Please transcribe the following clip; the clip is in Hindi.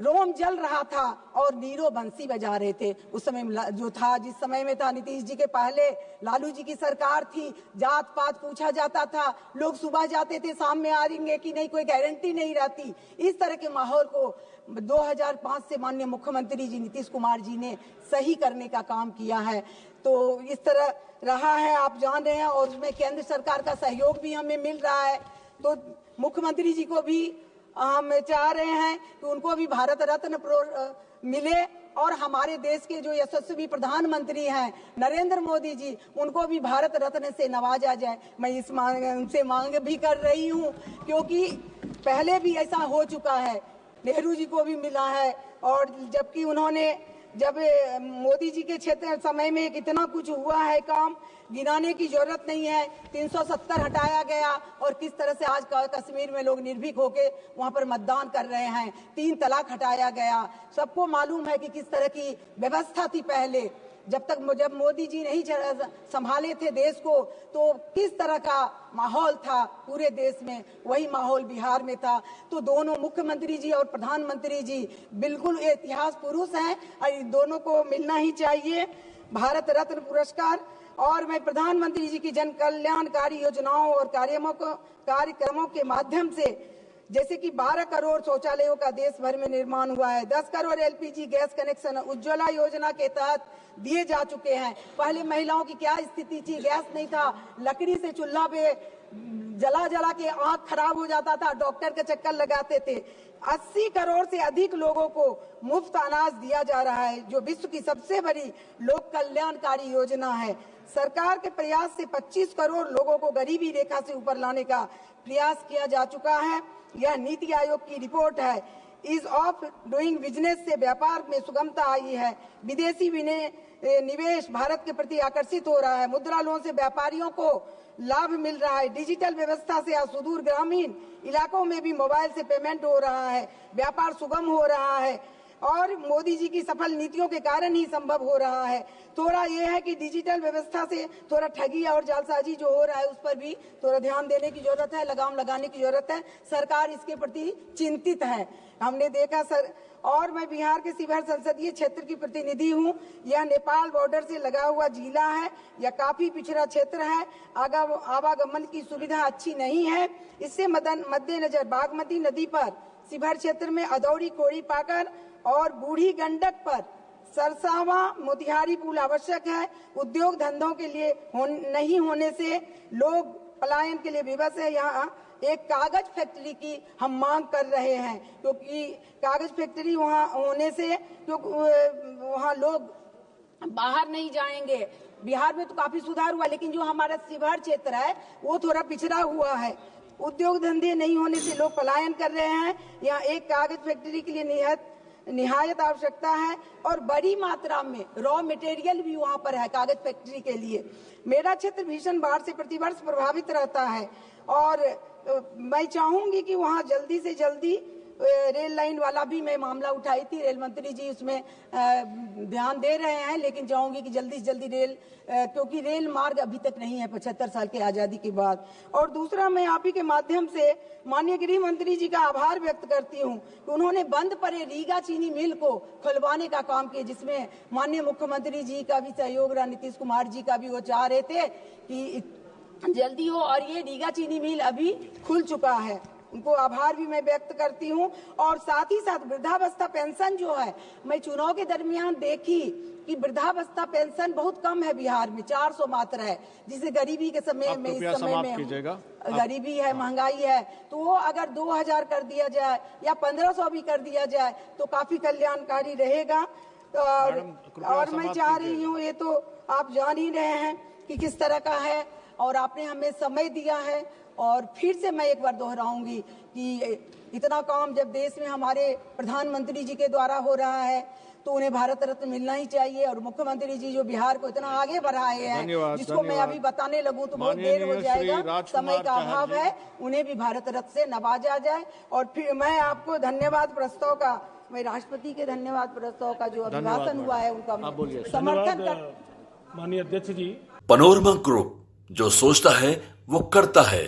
रोम जल रहा था और नीरो बंसी बजा रहे थे। उस समय जो था, जिस समय में था नीतीश जी के पहले लालू जी की सरकार थी, जात पात पूछा जाता था, लोग सुबह जाते थे शाम में आएंगे कि नहीं, कोई गारंटी नहीं रहती। इस तरह के माहौल को 2005 से माननीय मुख्यमंत्री जी नीतीश कुमार जी ने सही करने का काम किया है। तो इस तरह रहा है, आप जान रहे हैं, और उसमें केंद्र सरकार का सहयोग भी हमें मिल रहा है। तो मुख्यमंत्री जी को भी हम चाह रहे हैं कि उनको भी भारत रत्न मिले, और हमारे देश के जो यशस्वी प्रधानमंत्री हैं नरेंद्र मोदी जी, उनको भी भारत रत्न से नवाजा जाए। मैं इस उनसे मांग भी कर रही हूं, क्योंकि पहले भी ऐसा हो चुका है, नेहरू जी को भी मिला है, और जबकि उन्होंने जब मोदी जी के क्षेत्र समय में कितना कुछ हुआ है, काम गिनाने की जरूरत नहीं है। 370 हटाया गया, और किस तरह से आज कश्मीर में लोग निर्भीक होके वहां पर मतदान कर रहे हैं। 3 तलाक हटाया गया। सबको मालूम है कि किस तरह की व्यवस्था थी पहले, जब मोदी जी नहीं संभाले थे देश को, तो किस तरह का माहौल था पूरे देश में, वही माहौल बिहार में था। तो दोनों मुख्यमंत्री जी और प्रधानमंत्री जी बिल्कुल इतिहास पुरुष हैं, और इन दोनों को मिलना ही चाहिए भारत रत्न पुरस्कार। और मैं प्रधानमंत्री जी की जन कल्याणकारी योजनाओं और कार्यक्रमों के माध्यम से, जैसे कि 12 करोड़ शौचालयों का देश भर में निर्माण हुआ है, 10 crore LPG gas connection Ujjwala योजना के तहत दिए जा चुके हैं। पहले महिलाओं की क्या स्थिति थी, गैस नहीं था, लकड़ी से चूल्हा पे जला के आंख खराब हो जाता था, डॉक्टर के चक्कर लगाते थे। 80 करोड़ से अधिक लोगों को मुफ्त अनाज दिया जा रहा है, जो विश्व की सबसे बड़ी लोक कल्याणकारी योजना है। सरकार के प्रयास से 25 करोड़ लोगों को गरीबी रेखा से ऊपर लाने का प्रयास किया जा चुका है। यह नीति आयोग की रिपोर्ट है। ईज ऑफ डूइंग बिजनेस से व्यापार में सुगमता आई है। विदेशी निवेश भारत के प्रति आकर्षित हो रहा है। मुद्रा लोन से व्यापारियों को लाभ मिल रहा है। डिजिटल व्यवस्था से आज सुदूर ग्रामीण इलाकों में भी मोबाइल से पेमेंट हो रहा है, व्यापार सुगम हो रहा है, और मोदी जी की सफल नीतियों के कारण ही संभव हो रहा है। थोड़ा यह है कि डिजिटल व्यवस्था से थोड़ा ठगी और जालसाजी जो हो रहा है, उस पर भी थोड़ा ध्यान देने की जरूरत है, लगाम लगाने की जरूरत है। सरकार इसके प्रति चिंतित है, हमने देखा सर। और मैं बिहार के शिवहर संसदीय क्षेत्र की प्रतिनिधि हूँ। यह नेपाल बॉर्डर से लगा हुआ जिला है। यह काफी पिछड़ा क्षेत्र है, आवागमन की सुविधा अच्छी नहीं है। इससे मद्देनजर बागमती नदी पर शिवहर क्षेत्र में अदौरी, कोड़ी पाकर और बूढ़ी गंडक पर सरसावा मोतिहारी पुल आवश्यक है। उद्योग धंधों के लिए नहीं होने से लोग पलायन के लिए विवश है। यहाँ एक कागज फैक्ट्री की हम मांग कर रहे हैं, क्योंकि कागज फैक्ट्री वहाँ होने से वहाँ लोग बाहर नहीं जाएंगे। बिहार में तो काफी सुधार हुआ, लेकिन जो हमारा शिवहर क्षेत्र है वो थोड़ा पिछड़ा हुआ है। उद्योग धंधे नहीं होने से लोग पलायन कर रहे हैं। यहाँ एक कागज फैक्ट्री के लिए निहायत आवश्यकता है, और बड़ी मात्रा में रॉ मटेरियल भी वहाँ पर है कागज फैक्ट्री के लिए। मेरा क्षेत्र भीषण बाढ़ से प्रतिवर्ष प्रभावित रहता है, और मैं चाहूंगी कि वहाँ जल्दी से जल्दी रेल लाइन वाला भी मैं मामला उठाई थी। रेल मंत्री जी उसमें ध्यान दे रहे हैं, लेकिन चाहूंगी कि जल्दी से जल्दी रेल, क्योंकि रेल मार्ग अभी तक नहीं है 75 साल की आजादी के बाद। और दूसरा, मैं आप ही के माध्यम से माननीय गृह मंत्री जी का आभार व्यक्त करती हूं कि उन्होंने बंद पड़े रीगा चीनी मिल को खुलवाने का काम किया, जिसमें माननीय मुख्यमंत्री जी का भी सहयोग रहा, नीतीश कुमार जी का भी। वो चाह रहे थे कि जल्दी हो, और ये रीगा चीनी मिल अभी खुल चुका है। उनको आभार भी मैं व्यक्त करती हूँ। और साथ ही साथ वृद्धावस्था पेंशन जो है, मैं चुनाव के दरमियान देखी कि वृद्धावस्था पेंशन बहुत कम है बिहार में, 400 मात्र है, जिसे गरीबी के समय में, इस समय में गरीबी है, महंगाई है, तो वो अगर 2000 कर दिया जाए या 1500 भी कर दिया जाए तो काफी कल्याणकारी रहेगा। और मैं चाह रही हूँ, ये तो आप जान ही रहे हैं कि किस तरह का है, और आपने हमें समय दिया है। और फिर से मैं एक बार दोहराऊंगी कि इतना काम जब देश में हमारे प्रधानमंत्री जी के द्वारा हो रहा है, तो उन्हें भारत रत्न मिलना ही चाहिए। और मुख्यमंत्री जी जो बिहार को इतना आगे बढ़ाए हैं, जिसको मैं अभी बताने लगूं तो बहुत देर हो जाएगा, समय का अभाव है, उन्हें भी भारत रत्न से नवाजा जाए। और फिर मैं आपको धन्यवाद प्रस्ताव का, मैं राष्ट्रपति के धन्यवाद प्रस्ताव का जो अभिभाषण हुआ है उनका समर्थन कर। माननीय अध्यक्ष जी, पैनोरमा ग्रुप, जो सोचता है वो करता है।